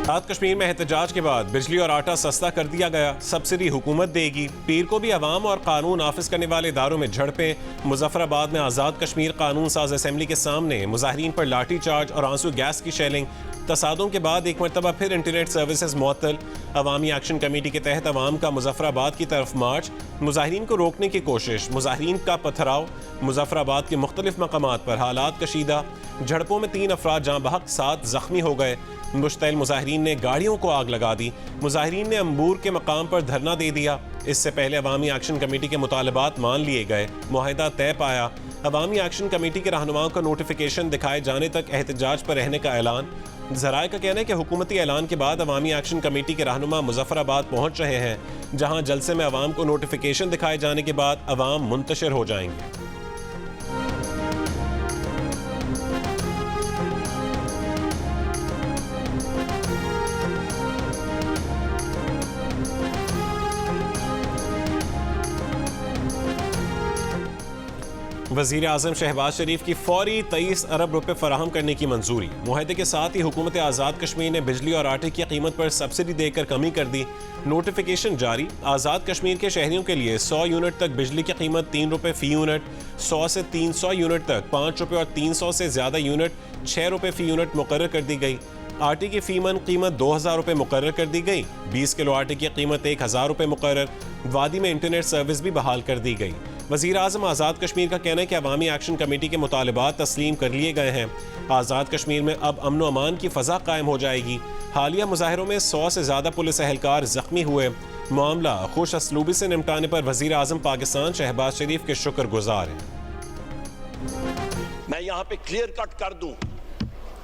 आज़ाद कश्मीर में एहतजाज के बाद बिजली और आटा सस्ता कर दिया गया, सब्सिडी हुकूमत देगी। पीर को भी अवाम और कानून नाफिज करने वाले इदारों में झड़पें। मुजफ्फराबाद में आज़ाद कश्मीर कानून साज असम्बली के सामने मुजाहरीन पर लाठी चार्ज और आंसू गैस की शेलिंग। तसादुम के बाद एक मरतबा फिर इंटरनेट सर्विसेज मुअत्तल। अवामी एक्शन कमेटी के तहत अवाम का मुजफ्फराबाद की तरफ मार्च, मुजाहरीन को रोकने की कोशिश, मुजाहरीन का पथराव। मुजफ्फराबाद के मुख्तलिफ मकामात पर हालात कशीदा। झड़पों में 3 अफराद जहाँ बहक 7 जख्मी हो गए। मुश्तइल मुजाहरीन ने गाड़ियों को आग लगा दी। मुजाहरीन ने अंबूर के मकाम पर धरना दे दिया। इससे पहले अवामी एक्शन कमेटी के मुतालबात मान लिए गए, मुआहिदा तय पाया। अवामी एक्शन कमेटी के रहनुमाओं का नोटिफिकेशन दिखाए जाने तक एहतजाज पर रहने का ऐलान। ज़राए का कहना है कि हुकूमती ऐलान के बाद अवामी एक्शन कमेटी के रहनुमा मुजफ्फराबाद पहुंच रहे हैं, जहां जलसे में अवाम को नोटिफिकेशन दिखाए जाने के बाद अवाम मुंतशिर हो जाएंगे। वज़ीर आज़म शहबाज शरीफ की फौरी 23 अरब रुपए फराहम करने की मंजूरी। मुआहदे के साथ ही हुकूमत आज़ाद कश्मीर ने बिजली और आटे की कीमत पर सब्सिडी देकर कमी कर दी। नोटिफिकेशन जारी। आज़ाद कश्मीर के शहरियों के लिए 100 यूनिट तक बिजली की कीमत 3 रुपये फ़ी यूनिट, 100 से 300 यूनिट तक 5 रुपये और 300 से ज़्यादा यूनिट 6 रुपये फ़ी यूनिट मुकर्रर कर दी गई। आटे की फ़ी मन कीमत 2000 रुपये मुकर्रर कर दी गई। 20 किलो आटे की कीमत 1000 रुपये मुकर्रर। वादी में इंटरनेट सर्विस भी बहाल कर दी गई। वज़ीर आज़म आज़ाद कश्मीर का कहना है कि अवामी एक्शन कमेटी के मुतालबात तस्लीम कर लिए गए हैं। आज़ाद कश्मीर में अब अमन व अमान की फ़ज़ा कायम हो जाएगी। हालिया मुजाहरों में 100 से ज़्यादा पुलिस एहलकार ज़ख्मी हुए। मामला खुश असलूबी से निपटाने पर वज़ीर आज़म पाकिस्तान शहबाज शरीफ के शुक्रगुजार हैं। मैं यहाँ पे क्लियर कट कर दूँ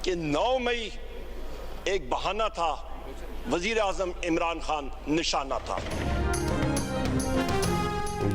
कि 9 मई एक बहाना था, वज़ीर आज़म इमरान खान निशाना था।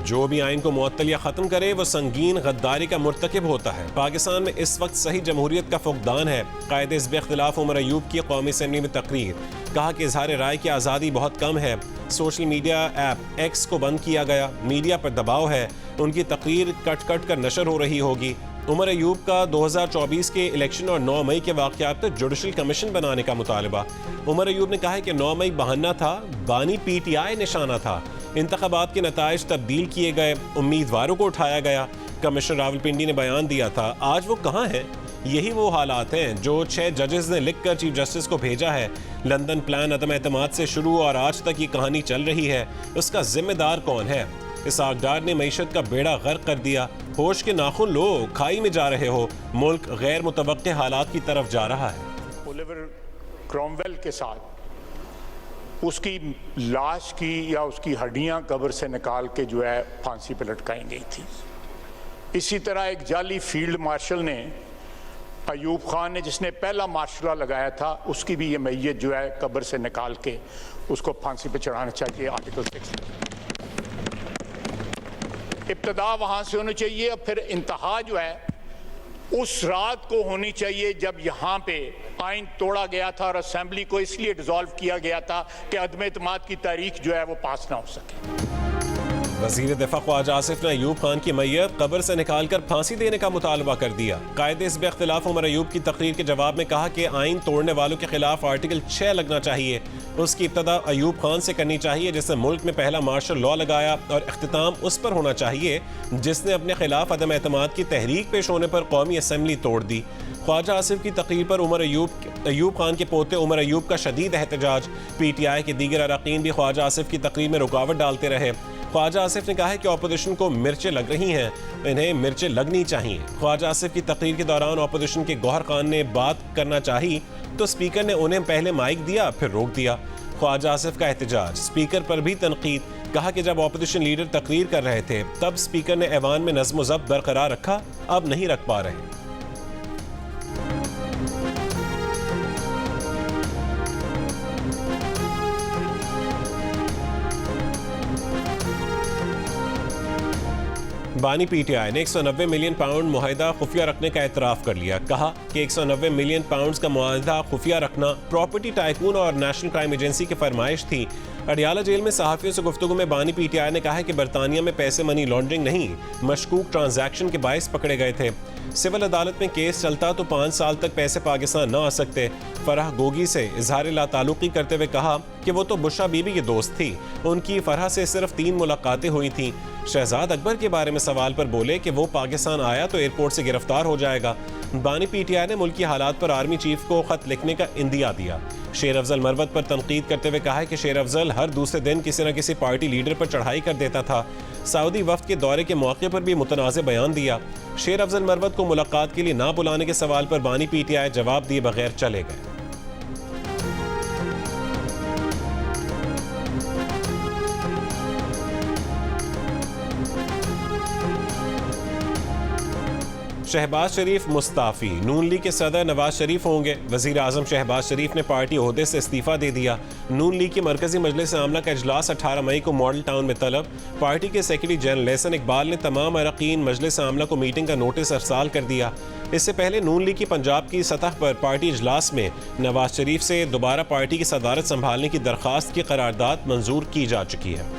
जो भी आइन को मुअत्तल या ख़त्म करे वो संगीन गद्दारी का मुर्तकिब होता है। पाकिस्तान में इस वक्त सही जमहूरियत का फुकदान है। कायदे हिज़्ब इख्तिलाफ उमर अयूब की कौमी असम्बली में तकरीर। कहा कि इज़हार राय की आज़ादी बहुत कम है। सोशल मीडिया ऐप एक्स को बंद किया गया, मीडिया पर दबाव है, उनकी तकरीर कट कट कर नशर हो रही होगी। उमर अयूब का 2024 के इलेक्शन और 9 मई के वाक़यात पर जुडिशल कमीशन बनाने का मुतालबा। उमर अयूब ने कहा है कि 9 मई बहाना था, बानी PTI निशाना था। इंतखाबात के नताइज तब्दील किए गए, उम्मीदवारों को उठाया गया। कमिश्नर रावलपिंडी ने बयान दिया था, आज वो कहाँ हैं? यही वो हालात हैं जो 6 जजेस ने लिख कर चीफ जस्टिस को भेजा है। लंदन प्लान अदम एतमाद से शुरू और आज तक ये कहानी चल रही है। उसका जिम्मेदार कौन है? इसहाक डार ने मईशत का बेड़ा गर्क कर दिया। होश के नाखून लो, खाई में जा रहे हो। मुल्क गैर मुतवक्के हालात की तरफ जा रहा है। ओलिवर क्रॉमवेल के साथ उसकी लाश की या उसकी हड्डियां कब्र से निकाल के जो है फांसी पे लटकाई गई थी। इसी तरह एक जाली फील्ड मार्शल ने, अयूब खान ने, जिसने पहला मार्शला लगाया था, उसकी भी ये मैयत जो है कब्र से निकाल के उसको फांसी पे चढ़ाना चाहिए। आर्टिकल 6 इब्तदा वहाँ से होनी चाहिए और फिर इंतहा जो है उस रात को होनी चाहिए जब यहाँ पे आइन तोड़ा गया था और असेंबली को इसलिए डिसॉल्व किया गया था कि अदम एतमाद की तारीख जो है वो पास ना हो सके। वज़ीर दिफा ख्वाजा आसिफ ने अयूब खान की मैयत कब्र से निकालकर फांसी देने का मुतालबा कर दिया। कायदे हिज़्ब इख्तिलाफ उमर अयूब की तकरीर के जवाब में कहा कि आइन तोड़ने वालों के खिलाफ आर्टिकल 6 लगना चाहिए। उसकी इब्तदा अयूब खान से करनी चाहिए जिसने मुल्क में पहला मार्शल लॉ लगाया, और इख्तिताम उस पर होना चाहिए जिसने अपने खिलाफ अदम एतमाद की तहरीक पेश होने पर कौमी असम्बली तोड़ दी। ख्वाजा आसिफ की तकरीर पर अयूब खान के पोते उमर अयूब का शदीद एहतजाज। PTI के दीगर अरकान भी ख्वाजा आसिफ की तकरीर में रुकावट डालते रहे। ख्वाजा आसिफ ने कहा है कि अपोजिशन को मिर्चें लग रही हैं, इन्हें मिर्चें लगनी चाहिए। ख्वाजा आसिफ की तकरीर के दौरान अपोजिशन के गौहर खान ने बात करना चाहिए तो स्पीकर ने उन्हें पहले माइक दिया फिर रोक दिया। ख्वाजा आसिफ का एहतजाज। स्पीकर पर भी तनकीद। कहा कि जब अपोजिशन लीडर तकरीर कर रहे थे तब स्पीकर ने ऐवान में नज़्म व ज़ब्त बरकरार रखा, अब नहीं रख पा रहे। बानी पीटीआई ने 190 मिलियन पाउंड मुआहिदा खुफिया रखने का एतराफ़ कर लिया। कहा कि 190 मिलियन पाउंड का मुआहिदा खुफिया रखना प्रॉपर्टी टाइकून और नेशनल क्राइम एजेंसी की फरमाइश थी। अडियाला जेल में सहाफ़ियों से गुफ्तगू में बानी पीटीआई ने कहा है कि बरतानिया में पैसे मनी लॉन्ड्रिंग नहीं, मशकूक ट्रांजैक्शन के बायस पकड़े गए थे। सिविल अदालत में केस चलता तो 5 साल तक पैसे पाकिस्तान न आ सकते। फराह गोगी से इजहार लाताल्लुकी करते हुए कहा कि वो तो बुशरा बीबी की दोस्त थी, उनकी फराह से सिर्फ 3 मुलाकातें हुई थी। शहजाद अकबर के बारे में सवाल पर बोले कि वो पाकिस्तान आया तो एयरपोर्ट से गिरफ्तार हो जाएगा। बानी पीटीआई ने मुल्की हालात पर आर्मी चीफ को खत लिखने का इंदिया दिया। शेर अफजल मरवत पर तनकीद करते हुए कहा है कि शेर अफजल हर दूसरे दिन किसी न किसी पार्टी लीडर पर चढ़ाई कर देता था। सऊदी वफ्द के दौरे के मौके पर भी मुतनाज़ बयान दिया। शेर अफजल मरवत को मुलाकात के लिए ना बुलाने के सवाल पर बानी पीटीआई जवाब दिए बगैर चले गए। शहबाज शरीफ मुस्ताफ़ी, नून लीग के सदर नवाज शरीफ होंगे। वज़ीर आज़म शहबाज शरीफ ने पार्टी ओहदे से इस्तीफ़ा दे दिया। नून लीग की मरकज़ी मजलिस आमला का इजलास 18 मई को मॉडल टाउन में तलब। पार्टी के सेक्रेटरी जनरल एहसन इकबाल ने तमाम अरकान मजलिस आमला को मीटिंग का नोटिस अरसाल कर दिया। इससे पहले नून लीग की पंजाब की सतह पर पार्टी इजलास में नवाज शरीफ से दोबारा पार्टी की सदारत संभालने की दरख्वास्त की करारदाद मंजूर की जा चुकी है।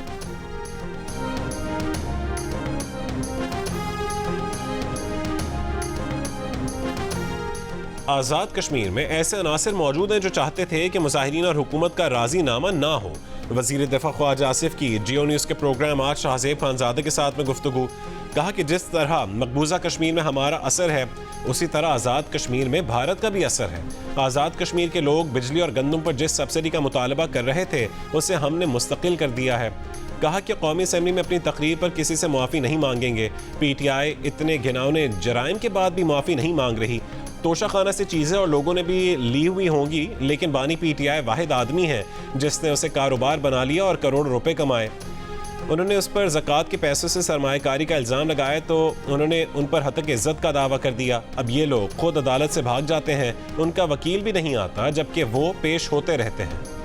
आज़ाद कश्मीर में ऐसे अनासर मौजूद हैं जो चाहते थे कि मुजाहिरीन और हुकूमत का राजीनामा ना हो। वज़ीर दिफा ख्वाजा आसिफ की जियो न्यूज़ के प्रोग्राम आज शाहज़ेब खानज़ादे के साथ में गुफ्तगू। कहा कि जिस तरह मकबूजा कश्मीर में हमारा असर है, उसी तरह आज़ाद कश्मीर में भारत का भी असर है। आज़ाद कश्मीर के लोग बिजली और गंदम पर जिस सब्सिडी का मुतालबा कर रहे थे, उसे हमने मुस्तकिल कर दिया है। कहा कि कौमी असम्बली में अपनी तकरीर पर किसी से मुआफ़ी नहीं मांगेंगे। पीटीआई इतने घिनौने जराइम के बाद भी मुआफ़ी नहीं मांग रही। तोशाखाना से चीज़ें और लोगों ने भी ली हुई होंगी, लेकिन बानी पीटीआई वाहिद आदमी है जिसने उसे कारोबार बना लिया और करोड़ों रुपए कमाए। उन्होंने उस पर ज़कात के पैसों से सरमायाकारी का इल्ज़ाम लगाया तो उन्होंने उन पर हतक इज़्ज़त का दावा कर दिया। अब ये लोग खुद अदालत से भाग जाते हैं, उनका वकील भी नहीं आता, जबकि वो पेश होते रहते हैं।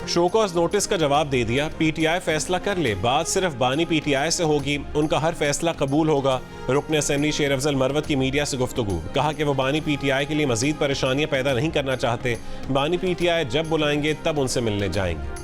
शोकॉज नोटिस का जवाब दे दिया। पीटीआई फैसला कर ले, बात सिर्फ बानी पीटीआई से होगी, उनका हर फैसला कबूल होगा। रुकन असेंबली शेर अफजल मरवत की मीडिया से गुफ्तगू। कहा कि वो बानी पीटीआई के लिए मजीद परेशानियां पैदा नहीं करना चाहते। बानी पीटीआई जब बुलाएंगे तब उनसे मिलने जाएंगे।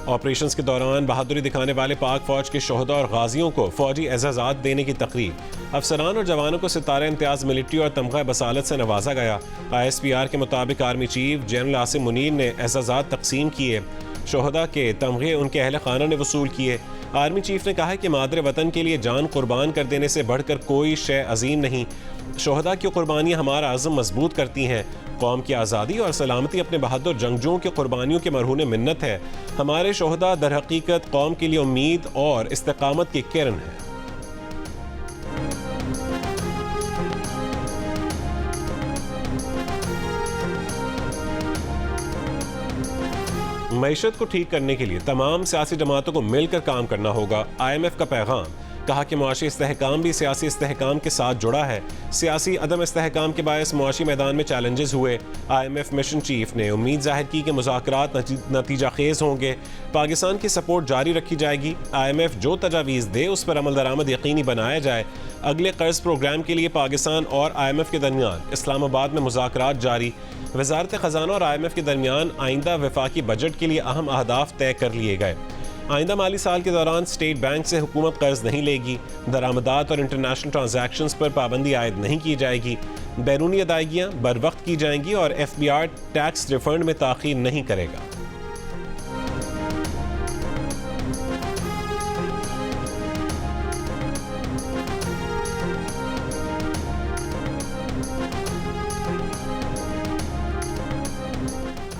ऑपरेशंस के दौरान बहादुरी दिखाने वाले पाक फौज के शोहदा और गाजियों को फौजी एजाज़ात देने की तकरीब। अफसरान और जवानों को सितारा इम्तियाज़ मिलिट्री और तमगा बसालत से नवाजा गया। ISPR के मुताबिक army chief general Asim Munir ने एजाज़ात तकसीम किए। शोहदा के तमगे उनके अहल खाना ने वसूल किए। आर्मी चीफ ने कहा कि मादरे वतन के लिए जान कुर्बान कर देने से बढ़कर कोई शय अजीम नहीं। शोहदा की कुर्बानियाँ हमारा आज़म मजबूत करती हैं। कौम की आज़ादी और सलामती अपने बहादुर जंगजुओं की कुर्बानियों के मरहून मिन्नत है। हमारे शोहदा दर हकीकत कौम के लिए उम्मीद और इस्तिकामत की किरण है। मईशत को ठीक करने के लिए तमाम सियासी जमातों को मिलकर काम करना होगा। IMF का पैगाम। कहा कि मुआशी इस्तेहकाम भी सियासी इस्तेहकाम के साथ जुड़ा है। सियासी अदम इस्तेहकाम के बायस मुआशी मैदान में चैलेंजेस हुए। IMF मिशन चीफ ने उम्मीद जाहिर की कि मुज़ाकरात नतीजा खेज होंगे। पाकिस्तान की सपोर्ट जारी रखी जाएगी। IMF जो तजावीज़ दे उस पर अमल दरामद यकीनी बनाया जाए। अगले कर्ज प्रोग्राम के लिए पाकिस्तान और IMF के दरमियान इस्लामाबाद में मुज़ाकरात जारी। वज़ारत ख़जाना और IMF के दरमियान आइंदा वफाकी बजट के लिए अहम अहदाफ तय कर लिए गए। आइंदा माली साल के दौरान स्टेट बैंक से हुकूमत कर्ज नहीं लेगी। दरामदात और इंटरनेशनल ट्रांजैक्शंस पर पाबंदी आयद नहीं की जाएगी। बैरूनी अदायगियाँ बर वक्त की जाएंगी और FBR टैक्स रिफंड में ताख़ीर नहीं करेगा।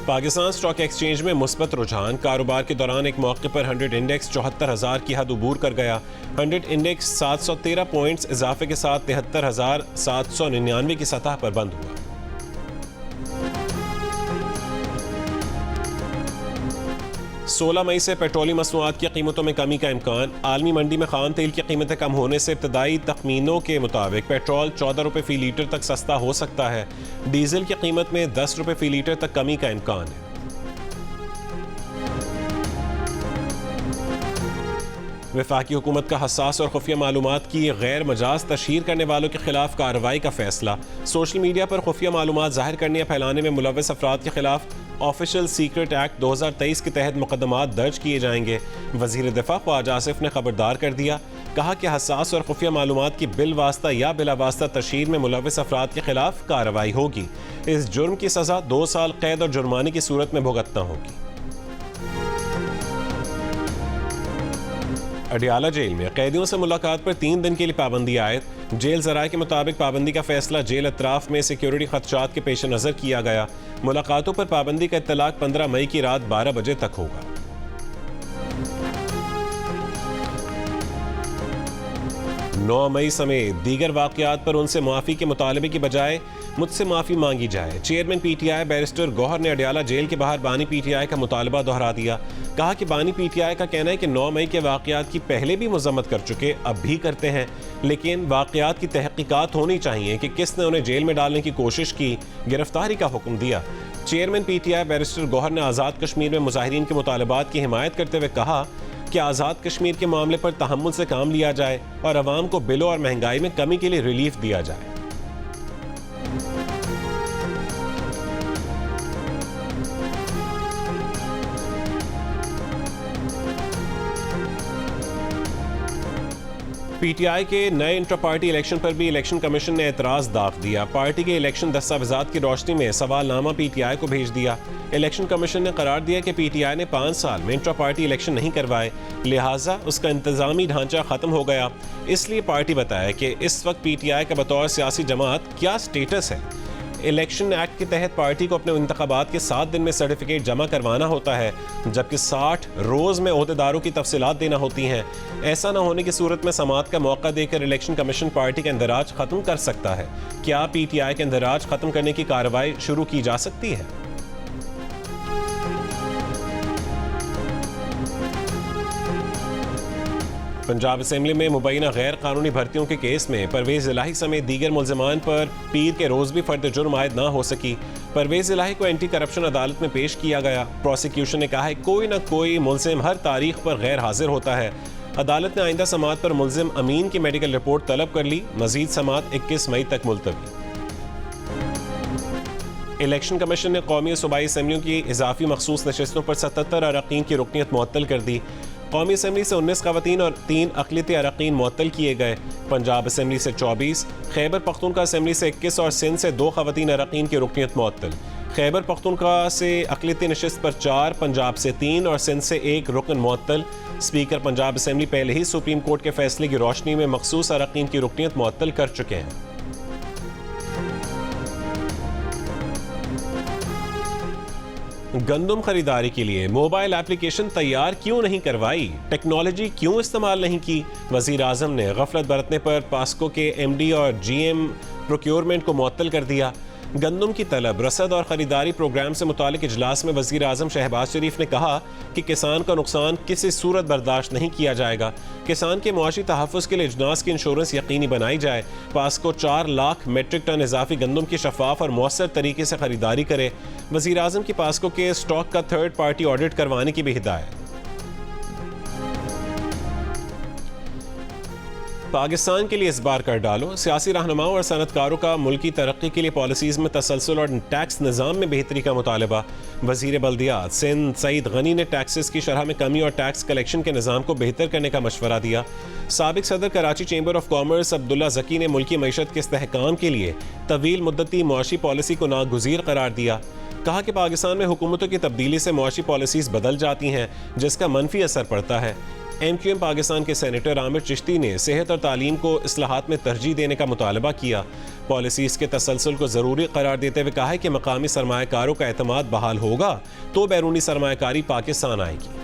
पाकिस्तान स्टॉक एक्सचेंज में मुस्बत रुझान। कारोबार के दौरान एक मौके पर 100 इंडेक्स 74,000 की हद अबूर कर गया। 100 इंडेक्स 713 पॉइंट्स इजाफे के साथ 73,799 की सतह पर बंद हुआ। 16 मई से पेट्रोलियम मसनूआत की कीमतों में कमी का इम्कान। आलमी मंडी में खाम तेल की कीमतें कम होने से इब्तदाई तखमीनों के मुताबिक पेट्रोल 14 रुपये फ़ी लीटर तक सस्ता हो सकता है। डीजल की कीमत में 10 रुपये फ़ी लीटर तक कमी का इम्कान है। वफाकी हुकूमत का हसास और खुफिया मालूमात की गैर मजाज तशहीर करने वालों के खिलाफ कार्रवाई का फैसला। सोशल मीडिया पर खुफिया मालूमात जाहिर करने या फैलाने में मुलव्वस अफराद के खिलाफ ऑफिशियल सीक्रेट एक्ट 2023 के तहत मुकदमात दर्ज किए जाएंगे। वजीर दिफा ख्वाजा आसिफ ने खबरदार कर दिया, कहा कि हसास और खुफिया मालूमात की बिलवास्ता या बिलावास्ता तशहीर में मुलव्वस अफराद के खिलाफ कार्रवाई होगी। इस जुर्म की सजा 2 साल कैद और जुर्माने की सूरत में भुगतना होगी। अडियाला जेल में कैदियों से मुलाकात पर 3 दिन के लिए पाबंदी आयद। जेल ज़राए के मुताबिक पाबंदी का फैसला जेल अतराफ में सिक्योरिटी खदशात के पेश नज़र किया गया। मुलाकातों पर पाबंदी का इत्तलाक 15 मई की रात 12 बजे तक होगा। 9 मई समेत दीगर वाक़यात पर उनसे माफ़ी के मुतालबे की बजाय मुझसे माफ़ी मांगी जाए। चेयरमैन पीटीआई बैरिस्टर गौहर ने अडियाला जेल के बाहर बानी पीटीआई का मुतालबा दोहरा दिया। कहा कि बानी पीटीआई का कहना है कि 9 मई के वाक़यात की पहले भी मज़म्मत कर चुके, अब भी करते हैं, लेकिन वाक़यात की तहक़ीक़ात होनी चाहिए कि किसने उन्हें जेल में डालने की कोशिश की, गिरफ्तारी का हुक्म दिया। चेयरमैन पीटीआई बैरिस्टर गौहर ने आज़ाद कश्मीर में मुजाहिरीन के मुतालबात की हिमायत करते हुए कहा कि आज़ाद कश्मीर के मामले पर तहम्मुल से काम लिया जाए और अवाम को बिलों और महंगाई में कमी के लिए रिलीफ दिया जाए। पीटीआई के नए इंट्रा पार्टी इलेक्शन पर भी इलेक्शन कमीशन ने एतराज़ दाख दिया। पार्टी के इलेक्शन दस्तावेजात की रोशनी में सवालनामा पीटीआई को भेज दिया। इलेक्शन कमीशन ने करार दिया कि पीटीआई ने 5 साल में इंट्रा पार्टी इलेक्शन नहीं करवाए, लिहाजा उसका इंतजामी ढांचा खत्म हो गया। इसलिए पार्टी बताया कि इस वक्त पीटीआई का बतौर सियासी जमात क्या स्टेटस है। इलेक्शन एक्ट के तहत पार्टी को अपने इंतखाबात के 7 दिन में सर्टिफिकेट जमा करवाना होता है, जबकि 60 रोज़ में ओहदेदारों की तफसीलात देना होती हैं। ऐसा न होने की सूरत में समाअत का मौका देकर इलेक्शन कमीशन पार्टी का इंदराज ख़त्म कर सकता है। क्या पीटीआई के इंदराज ख़त्म करने की कार्रवाई शुरू की जा सकती है? पंजाब असेंबली में मुबैना गैर कानूनी भर्तियों के केस में परवेज़ इलाही समेत दीगर मुल्ज़िमान पर पीर के रोज़ भी फर्द जुर्म आयद ना हो सकी। परवेज़ इलाही को एंटी करप्शन अदालत में पेश किया गया। प्रोसिक्यूशन ने कहा है कोई ना कोई मुल्ज़िम हर तारीख पर गैर हाजिर होता है। अदालत ने आइंदा समाअत पर मुल्ज़िम अमीन की मेडिकल रिपोर्ट तलब कर ली। मज़ीद समाअत 21 मई तक मुलतवी। इलेक्शन कमीशन ने कौमी सूबाई असम्बलियों की इजाफी मखसूस नशस्तों पर 77 अरकान की रुकनीत मुअत्तल कर दी। कौमी असम्बली से 19 ख़वातीन और 3 अक़लियती अरकान मुअत्तल किए गए। पंजाब असम्बली से 24, खैबर पख्तूनख्वा असम्बली से 21 और सिंध से 2 ख़वातीन अरकान की रुकनीत मुअत्तल। खैबर पख्तूनख्वा से अक़लियती नशस्त पर 4, पंजाब से 3 और सिंध से 1 रुकन मुअत्तल। स्पीकर पंजाब असम्बली पहले ही सुप्रीम कोर्ट के फैसले की रोशनी में मखसूस अरकान की रुकनीत मुअत्तल कर चुके हैं। गंदम खरीदारी के लिए मोबाइल एप्लीकेशन तैयार क्यों नहीं करवाई, टेक्नोलॉजी क्यों इस्तेमाल नहीं की? वज़ीर आज़म ने गफलत बरतने पर पास्को के एमडी और जीएम प्रोक्योरमेंट को मुअत्तल कर दिया। गंदम की तलब, रसद और ख़रीदारी प्रोग्राम से मुतालिक इजलास में वज़ीर आज़म शहबाज शरीफ ने कहा कि किसान का नुकसान किसी सूरत बर्दाश्त नहीं किया जाएगा। किसान के मुआशी तहफ़्फ़ुज़ के लिए इजनास की इंश्योरेंस यकीनी बनाई जाए। पास्को 4 लाख मेट्रिक टन इजाफी गंदम की शफाफ और मौसर तरीके से ख़रीदारी करे। वज़ीर आज़म की पास्को के स्टॉक का 3rd पार्टी ऑडिट करवाने की भी हिदायत। पाकिस्तान के लिए इस बार कर डालो, सियासी रहनुमाओं और सनतकारों का मुल्की तरक्की के लिए पॉलिसीज़ में तसलसल और टैक्स निज़ाम में बेहतरी का मुतालबा। वज़ीर बल्दियात सिंध सईद गनी ने टैक्सेस की शरह में कमी और टैक्स कलेक्शन के निज़ाम को बेहतर करने का मशवरा दिया। साबिक सदर Karachi chamber of commerce Abdullah Zaki ने मुल्की मईशत के इस्तेहकाम के लिए तवील मुद्दती मुआशी पॉलिसी को नागुज़ीर करार दिया। कहा कि पाकिस्तान में हुकूमतों की तब्दीली से मुआशी पॉलिसीज़ बदल जाती हैं, जिसका मनफी असर पड़ता है। MQM पाकिस्तान के सेनेटर आमिर चिश्ती ने सेहत और तालीम को इस्लाहात में तरजीह देने का मुतालबा किया। पॉलिसीज़ के तसलसल को ज़रूरी करार देते हुए कहा है कि मकामी सरमायाकारों का एतमाद बहाल होगा तो बैरूनी सरमायाकारी पाकिस्तान आएगी।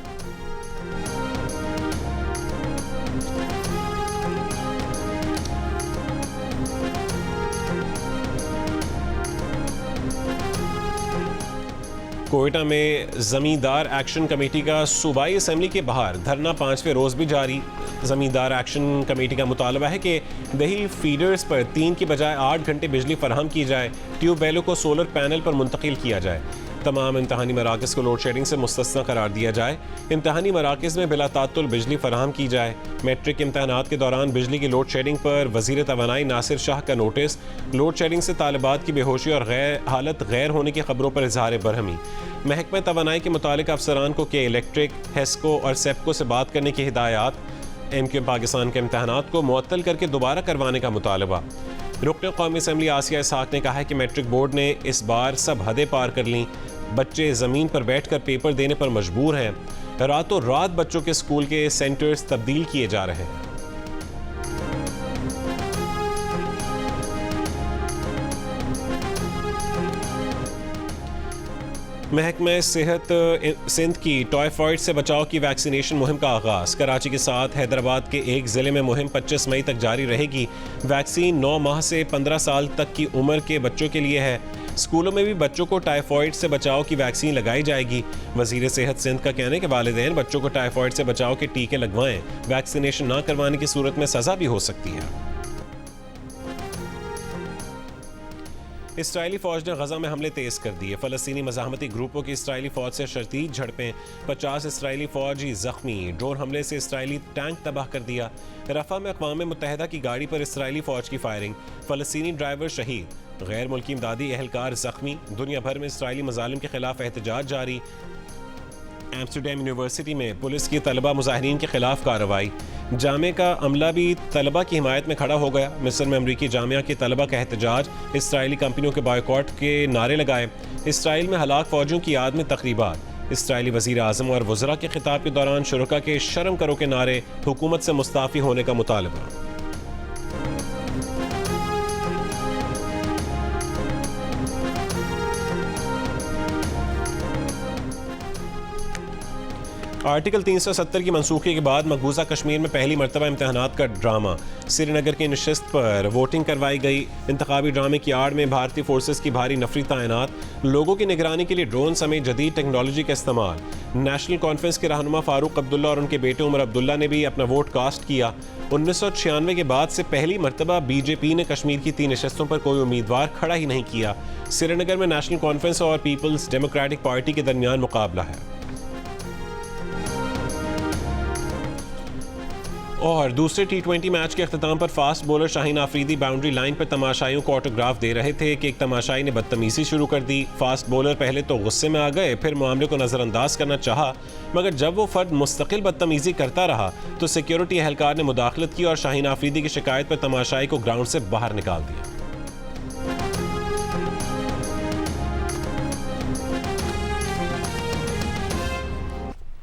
कोयटा में जमींदार एक्शन कमेटी का सूबाई असम्बली के बाहर धरना 5वें रोज़ भी जारी। जमींदार एक्शन कमेटी का मुतालबा है कि दही फीडर्स पर 3 की बजाय 8 घंटे बिजली फराहम की जाए, ट्यूबवेलों को सोलर पैनल पर मुंतकिल किया जाए, तमाम इम्तहानी मराकज़ को लोड शेडिंग से मुस्तस्ना करार दिया जाए, इम्तहानी मराकज़ में बिला तात्तुल बिजली फराहम की जाए। मैट्रिक इम्तहानात के दौरान बिजली की लोड शेडिंग पर वज़ीर तवानाई नासिर शाह का नोटिस। लोड शेडिंग से तालिबात की बेहोशी और हालत गैर होने की खबरों पर इजहार बरहमी। महकमा तवानाई के मुतालिक अफसरान को के इलेक्ट्रिक, हेस्को और सेप्को से बात करने की हिदायत। MQ पाकिस्तान के इम्तहानात को मुअत्तल करके दोबारा करवाने का मुतालबा। रुकन कौमी असम्बली आसिया इसहाक ने कहा है कि मैट्रिक बोर्ड ने इस बार सब हदें पार कर लीं, बच्चे ज़मीन पर बैठकर पेपर देने पर मजबूर हैं, रातों रात बच्चों के स्कूल के सेंटर्स तब्दील किए जा रहे हैं। महकमा सेहत सिंध की टाइफाइड से बचाव की वैक्सीनेशन मुहिम का आगाज़। कराची के साथ हैदराबाद के एक ज़िले में मुहिम 25 मई तक जारी रहेगी। वैक्सीन 9 माह से 15 साल तक की उम्र के बच्चों के लिए है। स्कूलों में भी बच्चों को टाइफाइड से बचाव की वैक्सीन लगाई जाएगी। वज़ीर सेहत सिंध का कहना है कि वालिदैन बच्चों को टाइफाइड से बचाव के टीके लगवाएं। वैक्सीनेशन ना करवाने की सूरत में सज़ा भी हो सकती है। इसराइली फ़ौज ने गजा में हमले तेज़ कर दिए। फ़लस्तीनी मज़ाहमती ग्रुपों की इसराइली फ़ौज से शदीद झड़पें, 50 इसराइली फ़ौजी ज़ख्मी। ड्रोन हमले से इसराइली टैंक तबाह कर दिया। रफ़ा में अक़वाम मुत्तहिदा की गाड़ी पर इसराइली फ़ौज की फायरिंग, फ़लस्तीनी ड्राइवर शहीद, गैर मुल्की इमदादी एहलकार ज़ख्मी। दुनिया भर में इसराइली मज़ालिम के खिलाफ एहतजाज जारी। एम्स्टरडैम यूनिवर्सिटी में पुलिस की तलबा मुजाहिरीन के खिलाफ कार्रवाई। जामे का अमला भी तलबा की हिमायत में खड़ा हो गया। मिस्र में अमरीकी जामिया के तलबा का एहतजाज, इसराइली कंपनियों के बायकॉट के नारे लगाए। इसराइल में हलाक फौजियों की याद में तकरीबात। इसराइली वज़ीर आज़म और वज़रा के खिताब के दौरान शुरका के शर्म करो के नारे, हुकूमत से मुस्ताफ़ी होने का मुतालबा। आर्टिकल 370 की मनसूखी के बाद मकबूजा कश्मीर में पहली मरतबा इम्तहानात का ड्रामा। श्रीनगर की नशिस्त पर वोटिंग करवाई गई। इंतखाबी ड्रामे की आड़ में भारतीय फोर्सेस की भारी नफरी तैनात। लोगों की निगरानी के लिए ड्रोन समेत जदीद टेक्नोलॉजी का इस्तेमाल। नेशनल कॉन्फ्रेंस के रहनुमा फारूक अब्दुल्ला और उनके बेटे उमर अब्दुल्ला ने भी अपना वोट कास्ट किया। 1996 के बाद से पहली मरतबा बीजेपी ने कश्मीर की 3 नशस्तों पर कोई उम्मीदवार खड़ा ही नहीं किया। श्रीनगर में नेशनल कॉन्फ्रेंस और पीपल्स डेमोक्रेटिक पार्टी के दरमियान मुकाबला है। और दूसरे T20 मैच के अख्ताम पर fast bowler Shaheen Afridi boundary line पर तमाशाइयों को ऑटोग्राफ दे रहे थे कि एक तमाशाई ने बदतमीजी शुरू कर दी। फास्ट बॉलर पहले तो गुस्से में आ गए, फिर मामले को नज़रअंदाज करना चाहा, मगर जब वो फर्द मुस्तकिल बदतमीजी करता रहा तो सिक्योरिटी एहलकार ने मुदाखलत की और शाहीन आफरीदी की शिकायत पर तमाशाई को ग्राउंड से बाहर निकाल दिया।